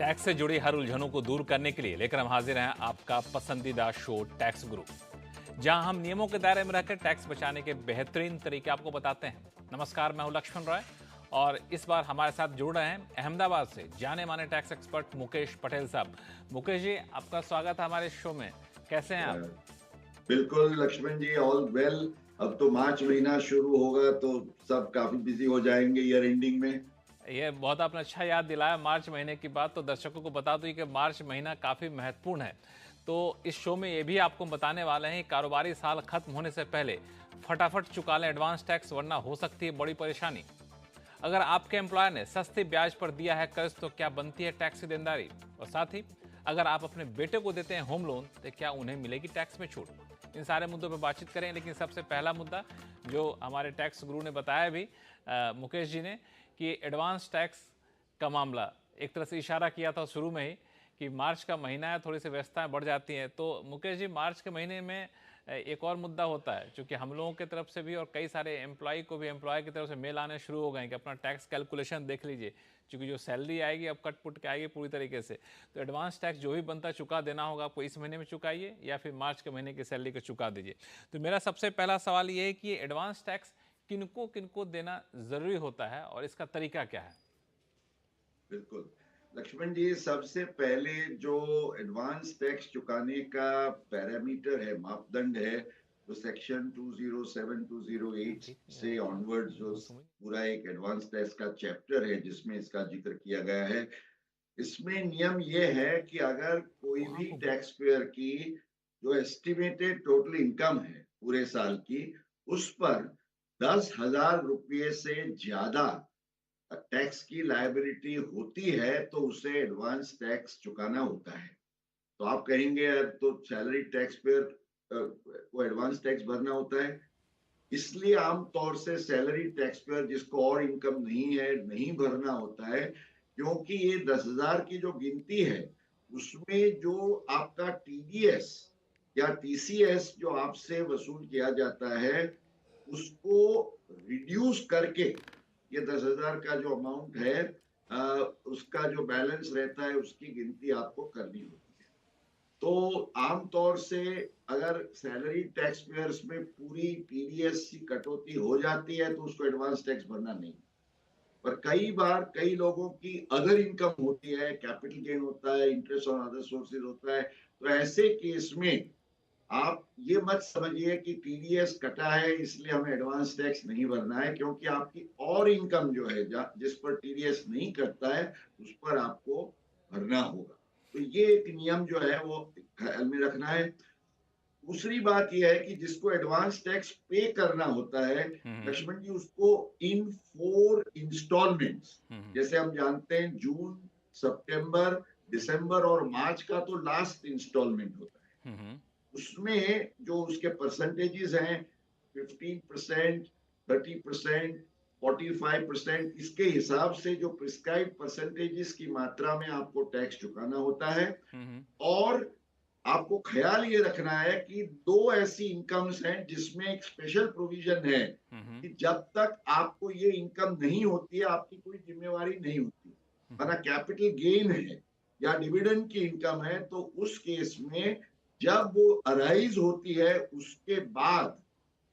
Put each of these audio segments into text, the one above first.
Tax से जुड़ी हर उलझनों को दूर करने के लिए लेकर हम हाजिर हैं आपका पसंदीदा शो टैक्स गुरु, जहां हम नियमों के दायरे में रहकर टैक्स बचाने के बेहतरीन तरीके आपको बताते हैं। नमस्कार, मैं हूं लक्ष्मण रॉय और इस बार हमारे साथ जुड़ रहे हैं अहमदाबाद से जाने माने टैक्स एक्सपर्ट मुकेश पटेल साहब। मुकेश जी, आपका स्वागत है हमारे शो में। कैसे हैं आप? बिल्कुल लक्ष्मण जी, ऑल वेल। अब तो मार्च महीना शुरू होगा तो सब काफी बिजी हो जाएंगे ईयर एंडिंग में। ये बहुत आपने अच्छा याद दिलाया मार्च महीने की बात। तो दर्शकों को बता दूं कि मार्च महीना काफ़ी महत्वपूर्ण है। तो इस शो में ये भी आपको बताने वाले हैं, कारोबारी साल खत्म होने से पहले फटाफट चुका लें एडवांस टैक्स, वरना हो सकती है बड़ी परेशानी। अगर आपके एम्प्लॉयर ने सस्ते ब्याज पर दिया है कर्ज, तो क्या बनती है टैक्स की देनदारी? और साथ ही अगर आप अपने बेटे को देते हैं होम लोन, तो क्या उन्हें मिलेगी टैक्स में छूट? इन सारे मुद्दों पर बातचीत करें, लेकिन सबसे पहला मुद्दा जो हमारे टैक्स गुरु ने बताया भी, मुकेश जी ने, कि एडवांस टैक्स का मामला एक तरह से इशारा किया था शुरू में ही कि मार्च का महीना है, थोड़ी सी व्यस्तताएं बढ़ जाती हैं। तो मुकेश जी, मार्च के महीने में एक और मुद्दा होता है, क्योंकि हम लोगों की तरफ से भी और कई सारे एम्प्लॉय को भी एम्प्लॉय की तरफ से मेल आने शुरू हो गए कि अपना टैक्स कैलकुलेशन देख लीजिए, क्योंकि जो सैलरी आएगी अब कट पुट के आएगी पूरी तरीके से। तो एडवांस टैक्स जो भी बनता चुका देना होगा आपको, इस महीने में चुकाइए या फिर मार्च के महीने की सैलरी को चुका दीजिए। तो मेरा सबसे पहला सवाल ये है कि ये एडवांस टैक्स किनको किनको देना जरूरी होता है और इसका तरीका क्या है? बिल्कुल लक्ष्मण जी, सबसे पहले जो एडवांस टैक्स चुकाने का पैरामीटर है, मापदंड है, तो सेक्शन 207 208 से ऑनवर्ड जो पूरा एक एडवांस टैक्स का चैप्टर है जिसमें इसका जिक्र किया गया है, इसमें नियम ये है कि अगर कोई भी टैक्स पेयर की जो एस्टिमेटेड टोटल इनकम है पूरे साल की, उस पर 10,000 रुपये से ज्यादा टैक्स की लायबिलिटी होती है तो उसे एडवांस टैक्स चुकाना होता है। तो आप कहेंगे यार, तो सैलरी टैक्स पेयर को एडवांस टैक्स भरना होता है। इसलिए आमतौर से सैलरी टैक्स पेयर जिसको और इनकम नहीं है, नहीं भरना होता है, क्योंकि ये 10,000 की जो गिनती है उसमें जो आपका टीडीएस या टीसीएस जो आपसे वसूल किया जाता है उसको रिड्यूस करके ये 10,000 का जो अमाउंट है, उसका जो बैलेंस रहता है उसकी गिनती आपको करनी होती है। तो आमतौर से अगर सैलरी टैक्स पेयर्स में पूरी टीडीएस की कटौती हो जाती है तो उसको एडवांस टैक्स भरना नहीं। पर कई बार कई लोगों की अदर इनकम होती है, कैपिटल गेन होता है, इंटरेस्ट ऑन अदर सोर्सेज होता है, तो ऐसे केस में आप ये मत समझिए कि टीडीएस कटा है इसलिए हमें एडवांस टैक्स नहीं भरना है, क्योंकि आपकी और इनकम जो है जिस पर टीडीएस नहीं कटता है उस पर आपको भरना होगा। तो ये एक नियम जो है वो ख्याल में रखना है। दूसरी बात यह है कि जिसको एडवांस टैक्स पे करना होता है लक्ष्मण जी, उसको इन 4 इंस्टॉलमेंट्स, जैसे हम जानते हैं जून, सितंबर, दिसंबर और मार्च का तो लास्ट इंस्टॉलमेंट होता है। उसमें जो उसके परसेंटेजेस हैं 15%, 30%, 45%, इसके हिसाब से जो प्रिस्क्राइब परसेंटेजेस की मात्रा में आपको टैक्स चुकाना होता है। और आपको ख्याल ये रखना है कि 2 ऐसी इनकम्स हैं जिसमें एक स्पेशल प्रोविजन है कि जब तक आपको ये इनकम नहीं होती है आपकी कोई जिम्मेवारी नहीं होती। माना कैपिटल गेन है या डिविडेंड की इनकम है, तो उस केस में जब वो अराइज होती है उसके बाद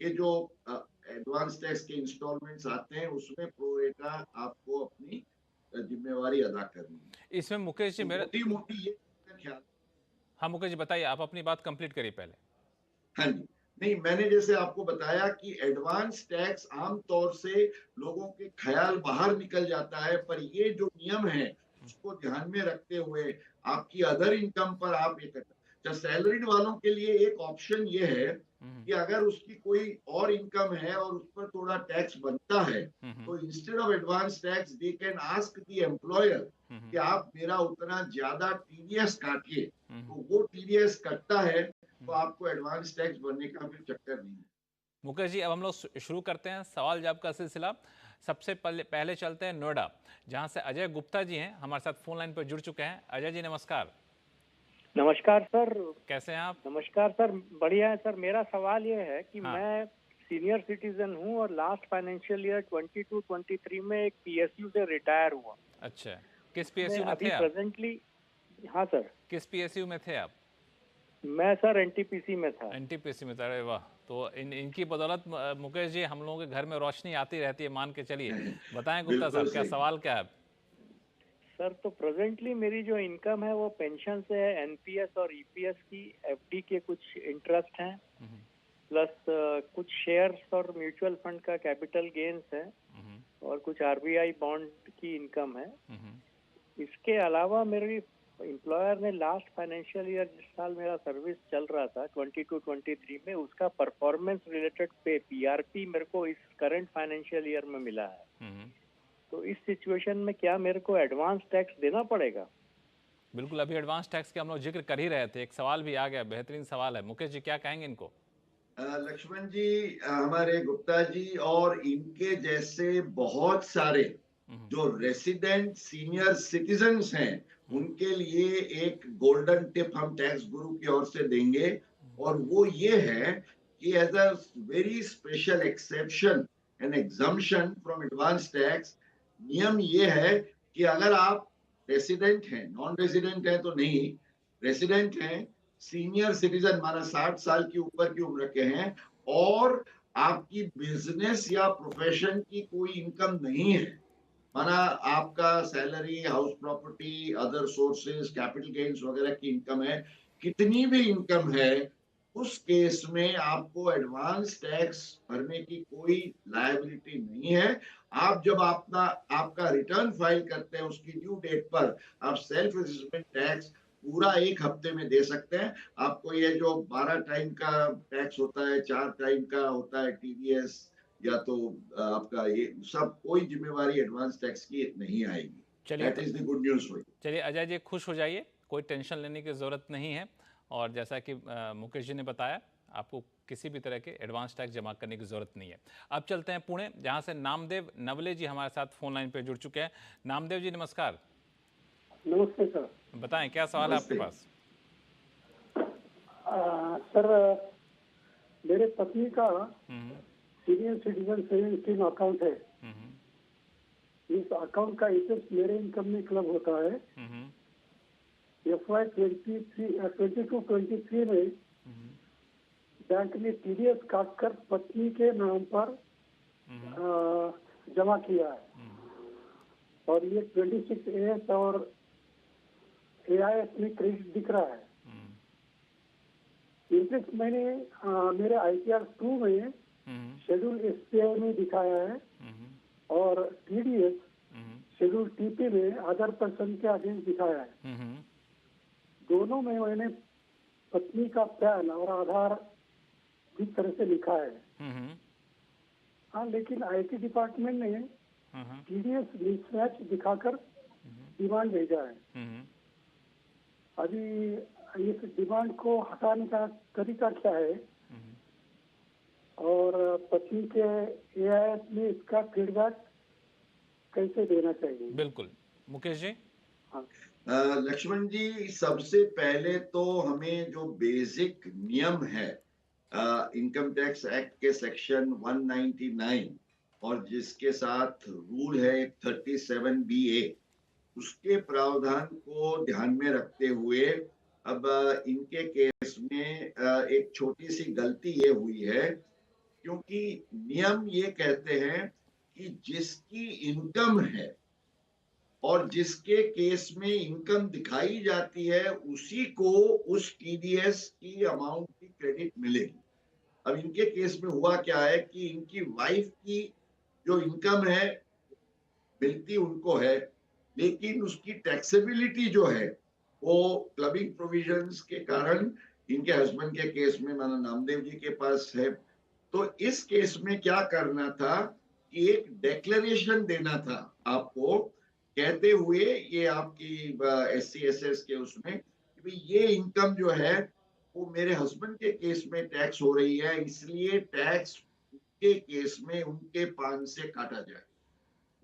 ये जो एडवांस टैक्स के इंस्टॉलमेंट्स आते हैं उसमें प्रोरेटा आपको अपनी जिम्मेवारी अदा करनी है। इसमें मुकेश जी तो मेरे मोटी मोटी ये ख्याल। हाँ मुकेश जी, बताइए, आप अपनी बात कंप्लीट करिए पहले। हाँ जी, नहीं, मैंने जैसे आपको बताया कि एडवांस टैक्स आमतौर से लोगों के ख्याल बाहर निकल जाता है, पर ये जो नियम है उसको ध्यान में रखते हुए आपकी अदर इनकम पर आप ये करते। सैलरीड वालों के लिए एक ऑप्शन ये है कि अगर उसकी कोई और इनकम है और उस पर थोड़ा टैक्स बनता है, तो instead of advance tax they can ask the employer कि आप मेरा उतना ज्यादा टीडीएस काटिए। तो वो टीडीएस कटता है तो आपको एडवांस टैक्स भरने का फिर चक्कर नहीं है। मुकेश जी, अब हम लोग शुरू करते हैं सवाल जवाब का सिलसिला। सबसे पहले चलते हैं नोएडा, जहां से अजय गुप्ता जी हैं, हमारे साथ फोन लाइन पर जुड़ चुके हैं। अजय जी, नमस्कार। नमस्कार सर। कैसे हैं आप? नमस्कार सर, बढ़िया है सर। मेरा सवाल ये है कि हाँ। मैं सीनियर सिटीजन हूँ और लास्ट फाइनेंशियल ईयर 22-23 में एक पीएसयू से रिटायर हुआ। अच्छा। किस पीएसयू में अभी थे आप? प्रेजेंटली, हाँ सर, किस पीएसयू में थे आप? मैं सर एनटीपीसी में था। एनटीपीसी में था, अरे वाह। तो इनकी बदौलत मुकेश जी हम लोगों के घर में रोशनी आती रहती है, मान के चलिए। बताएं गुप्ता बिल्कुल साहब, क्या सही। सवाल क्या है? सर तो प्रेजेंटली मेरी जो इनकम है वो पेंशन से है, एनपीएस और ईपीएस की, एफडी के कुछ इंटरेस्ट हैं, प्लस कुछ शेयर्स और म्यूचुअल फंड का कैपिटल गेन्स है, और कुछ आरबीआई बॉन्ड की इनकम है। इसके अलावा मेरी एम्प्लॉयर ने लास्ट फाइनेंशियल ईयर, जिस साल मेरा सर्विस चल रहा था 22-23 में, उसका परफॉर्मेंस रिलेटेड पे पीआरपी मेरे को इस करंट फाइनेंशियल ईयर में मिला है। तो इस सिचुएशन में क्या मेरे को एडवांस टैक्स देना पड़ेगा? बिल्कुल, अभी एडवांस टैक्स के हम लोग जिक्र कर ही रहे थे, एक सवाल भी आ गया, बेहतरीन सवाल है। मुकेश जी क्या कहेंगे इनको? लक्ष्मण जी, हमारे गुप्ता जी और इनके जैसे बहुत सारे जो रेसिडेंट सीनियर सिटीजन्स हैं, उनके लिए एक गोल्डन टिप हम टैक्स गुरु की ओर से देंगे, और वो ये है कि as a very special exception and exemption from advance tax, नियम ये है कि अगर आप रेसिडेंट हैं, नॉन रेसिडेंट हैं तो नहीं, रेसिडेंट हैं, सीनियर सिटीजन माना 60 साल की ऊपर की उम्र के हैं, और आपकी बिजनेस या प्रोफेशन की कोई इनकम नहीं है, माना आपका salary, house property, other sources, capital gains वगैरह की इनकम है, कितनी भी इनकम है, उस केस में आपको एडवांस टैक्स भरने की कोई लायबिलिटी नहीं है। आप जब आपका रिटर्न फाइल करते हैं, उसकी ड्यू डेट पर आप सेल्फ असेसमेंट टैक्स पूरा एक हफ्ते में दे सकते हैं। आपको ये जो 12 टाइम का टैक्स होता है, 4 टाइम का होता है टीडीएस, या तो आपका ये सब, कोई जिम्मेवारी एडवांस टैक्स की नहीं आएगी। चलिए that is the good news for you. चलिए अजय जी खुश हो जाइए, कोई टेंशन लेने की ज़रूरत नहीं है। और जैसा कि मुकेश जी ने बताया, आपको किसी भी तरह के एडवांस टैक्स जमा करने की ज़रूरत नहीं है। अब चलते हैं पुणे, जहां से नामदेव नवले जी हमारे साथ फोन लाइन पे जुड़ चुके हैं। नामदेव जी नमस्कार। नमस्ते सर। बताएं क्या सवाल है आपके नमस्ते। पास? सर, मेरे पत्नी का hmm, senior citizen saving scheme account है। हम्म, इस अकाउंट का इंटरेस्ट मेरे इनकम में क्लब होता है। हम्म, FY 22-23 में बैंक ने टीडीएस काटकर पत्नी के नाम पर जमा किया है, और ये 26AS और AIS में क्रेडिट दिख रहा है। इंटरेस्ट मैंने मेरे ITR 2 में शेड्यूल SPI में दिखाया है, और TDS शेड्यूल TP में अदर पर्सन के अगेंस्ट दिखाया है। दोनों में मैंने पत्नी का पैन और आधार इस तरह से लिखा है। हाँ, लेकिन IT डिपार्टमेंट ने TDS मिसमैच दिखाकर डिमांड भेजा है। अभी इस डिमांड को हटाने का तरीका क्या है, और पत्नी के AIS में इसका फीडबैक कैसे देना चाहिए? बिल्कुल मुकेश जी। हाँ लक्ष्मण जी, सबसे पहले तो हमें जो बेसिक नियम है इनकम टैक्स एक्ट के सेक्शन 199, और जिसके साथ रूल है 37BA, उसके प्रावधान को ध्यान में रखते हुए अब इनके केस में एक छोटी सी गलती ये हुई है, क्योंकि नियम ये कहते हैं कि जिसकी इनकम है और जिसके केस में इनकम दिखाई जाती है, उसी को उस टीडीएस की अमाउंट की क्रेडिट मिलेगी। अब इनके केस में हुआ क्या है कि इनकी वाइफ की जो इनकम है मिलती उनको है, लेकिन उसकी टैक्सेबिलिटी जो है वो क्लबिंग प्रोविजंस के कारण इनके हस्बैंड के केस में, माना नामदेव जी के पास है। तो इस केस में क्या करना था कि एक डेक्लेरेशन देना था आपको, कहते हुए ये आपकी SC/SS के उसमें कि भाई ये इनकम जो है वो मेरे हस्बैंड के केस में टैक्स हो रही है, इसलिए टैक्स उनके केस में उनके पान से काटा जाए।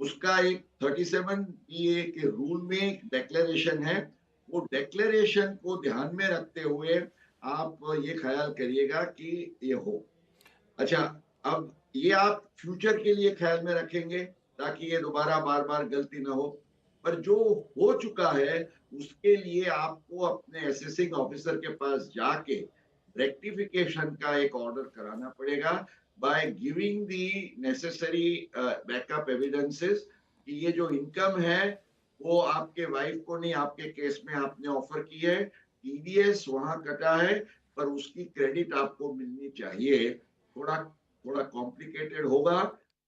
उसका एक 37BA के रूल में एक डेक्लेरेशन है। वो डेक्लेरेशन को ध्यान में रखते हुए आप ये ख्याल करिएगा कि ये हो। अच्छा, अब ये आप फ्यूचर के लिए ख्याल में रखेंगे ताकि ये दोबारा बार बार गलती ना हो। पर जो हो चुका है उसके लिए आपको अपने असेसिंग ऑफिसर के पास जाके रेक्टिफिकेशन का एक ऑर्डर कराना पड़ेगा by giving the necessary backup evidences कि ये जो इनकम है वो आपके वाइफ को नहीं, आपके केस में आपने ऑफर की है, टीडीएस वहां कटा है, पर उसकी क्रेडिट आपको मिलनी चाहिए। थोड़ा थोड़ा कॉम्प्लिकेटेड होगा,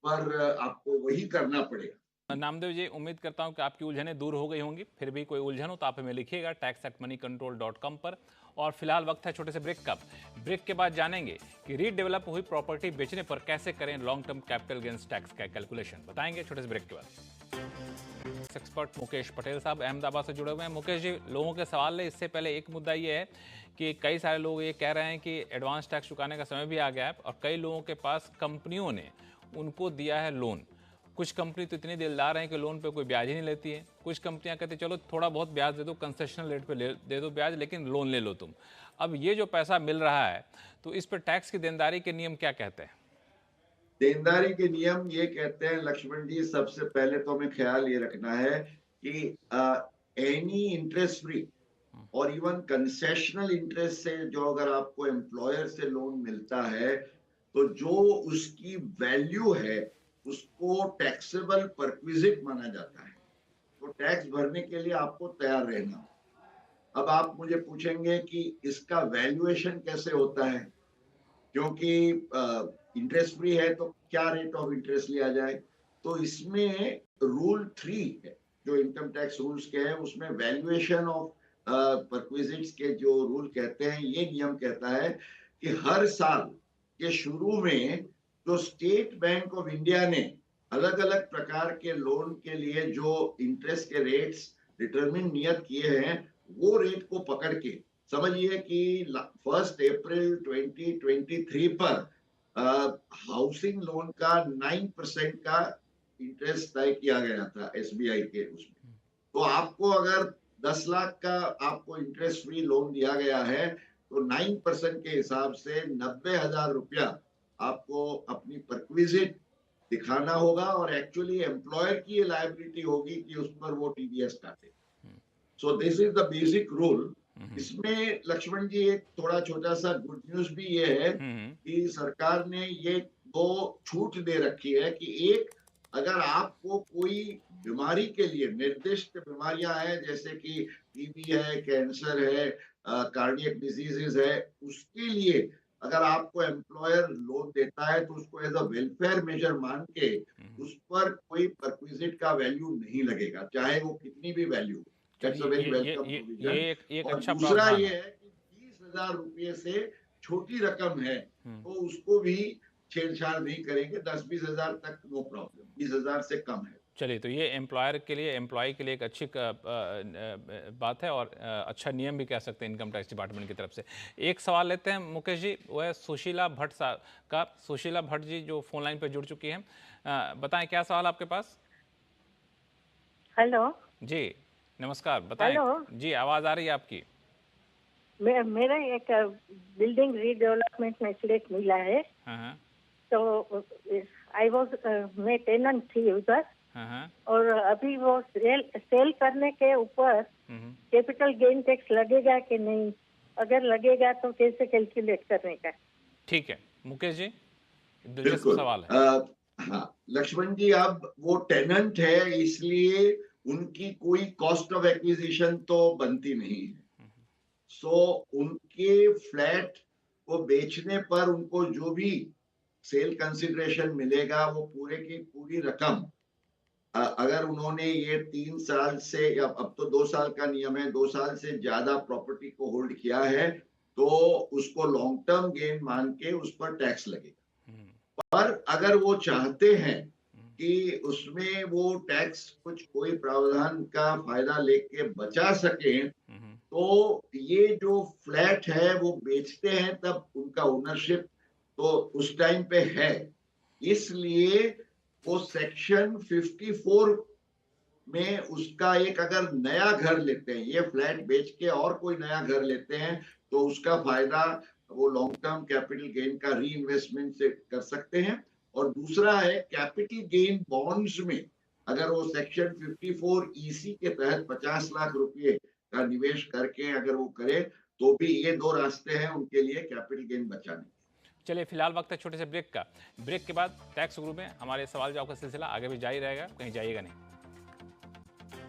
पर आपको वही करना पड़ेगा। नामदेव जी, उम्मीद करता हूं कि आपकी उलझनें दूर हो गई होंगी। फिर भी कोई उलझन हो तो आप हमें लिखिएगा tax@moneycontrol.com पर। और फिलहाल वक्त है छोटे से ब्रेक का। ब्रेक के बाद जानेंगे कि रीडेवलप हुई प्रॉपर्टी बेचने पर कैसे करें long term capital gains tax का कैलकुलेशन, बताएंगे छोटे से ब्रेक के बाद। एक्सपर्ट मुकेश पटेल साहब अहमदाबाद से जुड़े हुए हैं। मुकेश जी, लोगों के सवाल है, इससे पहले एक मुद्दा ये है कि कई सारे लोग ये कह रहे हैं कि एडवांस टैक्स चुकाने का समय भी आ गया है और कई लोगों के पास कंपनियों ने उनको दिया है लोन। कुछ कंपनी तो इतनी दिलदार हैं कि लोन पे कोई ब्याज ही नहीं लेती है। कुछ कंपनियां कहती चलो थोड़ा बहुत ब्याज दे दो, कंसेशनल रेट पे दे दो ब्याज, लेकिन लोन ले लो तुम। अब ये जो पैसा मिल रहा है तो इस पर टैक्स की देनदारी के नियम क्या कहते हैं? देनदारी के नियम ये कहते हैं लक्ष्मण जी, सबसे पहले तो हमें ख्याल ये रखना है कि एनी इंटरेस्ट फ्री और इवन कंसेशनल इंटरेस्ट से जो अगर आपको एम्प्लॉयर से लोन मिलता है तो जो उसकी वैल्यू है उसको टैक्सेबल परक्विजिट माना जाता है। तो टैक्स भरने के लिए आपको तैयार रहना। अब आप मुझे पूछेंगे कि इसका वैल्यूएशन कैसे होता है, क्योंकि इंटरेस्ट फ्री है तो क्या रेट ऑफ इंटरेस्ट लिया जाए। तो इसमें रूल 3 है जो इनकम टैक्स रूल्स के हैं, उसमें वैल्यूएशन ऑफ परक्विजिट्स के जो रूल कहते हैं, ये नियम कहता है कि हर साल के शुरू में जो स्टेट बैंक ऑफ इंडिया ने अलग अलग प्रकार के लोन के लिए जो इंटरेस्ट के रेट्स डिटरमिन नियत किए हैं, वो रेट को पकड़ के समझिए कि 1 अप्रैल 2023 पर हाउसिंग लोन का 9% का इंटरेस्ट तय किया गया था एसबीआई के उसमें। तो आपको अगर 10 लाख का आपको इंटरेस्ट फ्री लोन दिया गया है तो 9% के हिसाब से 90,000 रुपया आपको अपनी परक्विजिट दिखाना होगा और एक्चुअली एम्प्लॉयर की ये लायबिलिटी होगी कि उस पर वो टीडीएस काटे। So this is the basic rule. इसमें लक्ष्मण जी एक थोड़ा छोटा सा गुड न्यूज भी ये है कि सरकार ने ये 2 छूट दे रखी है कि एक, अगर आपको कोई बीमारी के लिए निर्दिष्ट बीमारियां हैं जैसे कि टीबी है, कैंसर है, कार्डियक डिजीजेस है, उसके लिए अगर आपको एम्प्लॉयर लोन देता है तो उसको एज अ वेलफेयर मेजर मान के उस पर कोई परक्विजिट का वैल्यू नहीं लगेगा, चाहे वो कितनी भी value. That's a very welcome provision. एक और अच्छा दूसरा प्रावधान ये है। है कि 20,000 रुपये से छोटी रकम है तो उसको भी छेड़छाड़ नहीं करेंगे। 10-20 हजार तक नो प्रॉब्लम, 20,000 से कम है। चलिए, तो ये एम्प्लॉयर के लिए, एम्प्लॉय के लिए एक अच्छी बात है और अच्छा नियम भी कह सकते हैं इनकम टैक्स डिपार्टमेंट की तरफ से। एक सवाल लेते हैं मुकेश जी, वो है सुशीला भट्ट साहब का। सुशीला भट्ट जी जो फोन लाइन पर जुड़ चुकी हैं, बताएं क्या सवाल आपके पास? हेलो जी नमस्कार, बताएं। हेलो जी आवाज आ रही है आपकी। मेरा एक बिल्डिंग रीडेवलपमेंट में फ्लैट मिला है। हाँ, तो मैं टेनेंट थी उधर। हाँ, और अभी वो सेल करने के ऊपर कैपिटल गेन टैक्स लगेगा कि नहीं, अगर लगेगा तो कैसे कैलकुलेट करने का? ठीक है मुकेश जी, दिलचस्प बिल्कुल सवाल है। हाँ लक्ष्मण जी, अब वो टेनेंट है इसलिए उनकी कोई कॉस्ट ऑफ एक्विजिशन तो बनती नहीं है। सो उनके फ्लैट को बेचने पर उनको जो भी सेल कंसिडरेशन मिलेगा वो पूरे की पूरी रकम, अगर उन्होंने ये 3 साल से या अब तो 2 साल का नियम है, 2 साल से ज्यादा प्रॉपर्टी को होल्ड किया है तो उसको लॉन्ग टर्म गेन मान के उस पर टैक्स लगेगा। पर अगर वो चाहते हैं कि उसमें वो टैक्स कुछ कोई प्रावधान का फायदा लेके बचा सके, तो ये जो फ्लैट है वो बेचते हैं तब उनका ओनरशिप तो उस टाइम पे है, इसलिए वो सेक्शन 54 में उसका एक अगर नया घर लेते हैं, ये फ्लैट बेच के और कोई नया घर लेते हैं तो उसका फायदा वो लॉन्ग टर्म कैपिटल गेन का री इन्वेस्टमेंट से कर सकते हैं। और दूसरा है कैपिटल गेन बॉन्ड्स में अगर वो सेक्शन 54 EC के तहत 50 लाख रुपए का निवेश करके अगर वो करे तो भी ये दो रास्ते हैं उनके लिए कैपिटल गेन बचाने। चलिए फिलहाल वक्त है छोटे से ब्रेक का। ब्रेक के बाद टैक्स गुरु में हमारे सवाल जवाब का सिलसिला आगे भी जारी रहेगा, कहीं जाइएगा नहीं।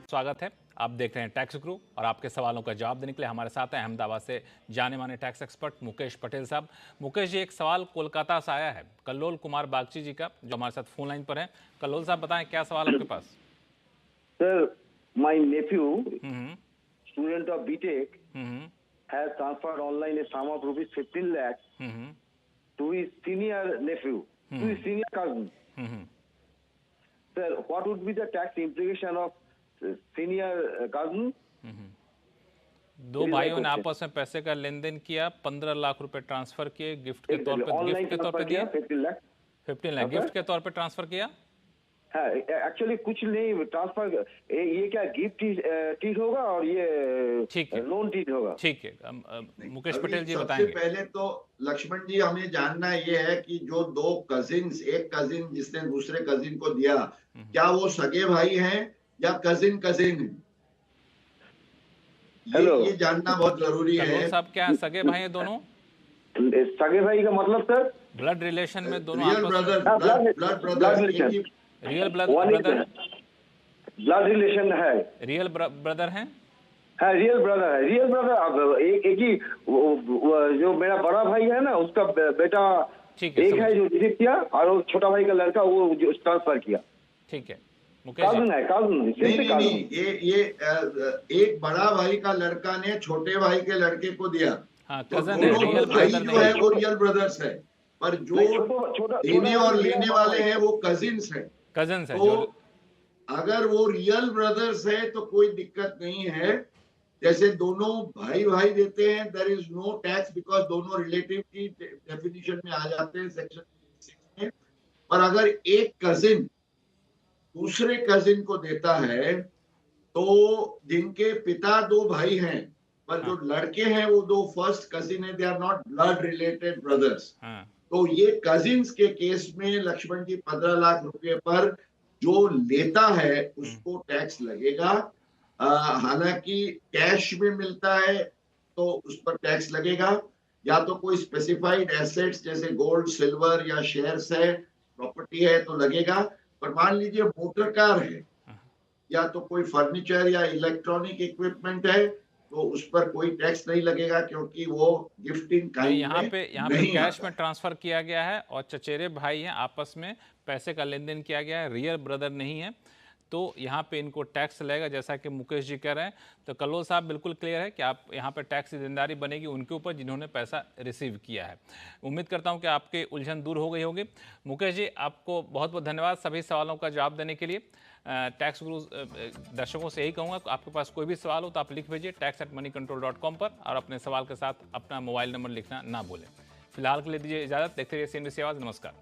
स्वागत है, आप देख रहे हैं टैक्स गुरु और आपके सवालों का जवाब देने के लिए हमारे साथ हैं अहमदाबाद से जाने माने टैक्स एक्सपर्ट मुकेश पटेल साहब। मुकेश जी, एक सवाल कोलकाता से आया है कल्लोल कुमार बागची जी का, जो हमारे साथ फोन लाइन पर हैं। कल्लोल साहब बताएं क्या सवाल आपके पास। Sir, my nephew student of BTech has transferred online a sum of rupees 15 lakhs to his senior nephew, to his senior cousin. Sir, what would be the tax implication of senior cousin? दो भाइयों ने आपस में पैसे का लेन then किया, 15 लाख रुपए transfer किए गिफ्ट के तौर पे, गिफ्ट के तौर पे दिया 15 लाख गिफ्ट के तौर पे ट्रांसफर किया। हाँ, एक्चुअली कुछ नहीं ट्रांसफर, ये क्या गिफ्ट चीज होगा और ये ठीक है लोन चीज होगा। ठीक है, मुकेश पटेल जी सबसे बताएंगे। पहले तो लक्ष्मण जी हमें जानना ये है कि जो दो कजिन्स, एक कजिन जिसने दूसरे कजिन को दिया, क्या वो सगे भाई हैं या कजिन कजिन है? ये जानना बहुत जरूरी है। साहब क्या सगे भाई हैं दोनों? सगे भाई का मतलब सर ब्लड रिलेशन में दोनों real brother, blood brother, real brother, blood relation है, रियल ब्रदर हैं। हाँ, रियल ब्रदर है, रियल ब्रदर। अब एक ही जो मेरा बड़ा भाई है ना, उसका बेटा एक है जो रिसीव किया और वो छोटा भाई का लड़का वो जो ट्रांसफर किया। ठीक है, काजन है, काजन। नहीं, ये एक बड़ा भाई का लड़का ने छोटे भाई के लड़के को दिया। हाँ, तो कजन है, रियल भाई ब्रदर जो है वो रियल ब्रदर्स है, पर जो देने और लेने वाले हैं वो कजिन्स है। कजिन्स है। तो अगर वो रियल ब्रदर्स है तो कोई दिक्कत नहीं है। जैसे दोनों भाई भाई देते हैं, there is no tax because दोनों रिलेटिव की डेफिनेशन में आ जाते हैं सेक्शन 6 में। पर अगर एक कजिन दूसरे कजिन को देता है तो जिनके पिता दो भाई हैं पर जो लड़के हैं वो दो फर्स्ट कजिन है, they are not blood related brothers. तो ये कजिन्स के केस में लक्ष्मण जी 15 लाख रुपए पर जो लेता है उसको टैक्स लगेगा। हालांकि कैश में मिलता है तो उस पर टैक्स लगेगा, या तो कोई स्पेसिफाइड एसेट्स जैसे गोल्ड सिल्वर या शेयर्स है, प्रॉपर्टी है तो लगेगा। पर मान लीजिए मोटर कार है या तो कोई फर्नीचर या इलेक्ट्रॉनिक इक्विपमेंट है तो उस पर कोई टैक्स नहीं लगेगा क्योंकि वो गिफ्टिंग काइंड यहाँ पे कैश में ट्रांसफर किया गया है और चचेरे भाई हैं, आपस में पैसे का लेन देन किया गया है, रियल ब्रदर नहीं है, तो यहाँ पे इनको टैक्स लगेगा जैसा कि मुकेश जी कह रहे हैं। तो कल्लोल साहब बिल्कुल क्लियर है कि आप यहाँ पे टैक्स की जिम्मेदारी बनेगी उनके ऊपर जिन्होंने पैसा रिसीव किया है। उम्मीद करता हूँ कि आपकी उलझन दूर हो गई होगी। मुकेश जी, आपको बहुत बहुत धन्यवाद सभी सवालों का जवाब देने के लिए। टैक्स गुरु दर्शकों से यही कहूँगा, आपके पास कोई भी सवाल हो तो आप लिख भेजिए tax@moneycontrol.com पर और अपने सवाल के साथ अपना मोबाइल नंबर लिखना ना भूलें। फिलहाल के लिए दीजिए इजाज़त, देखते रहिए CNBC आवाज़। नमस्कार।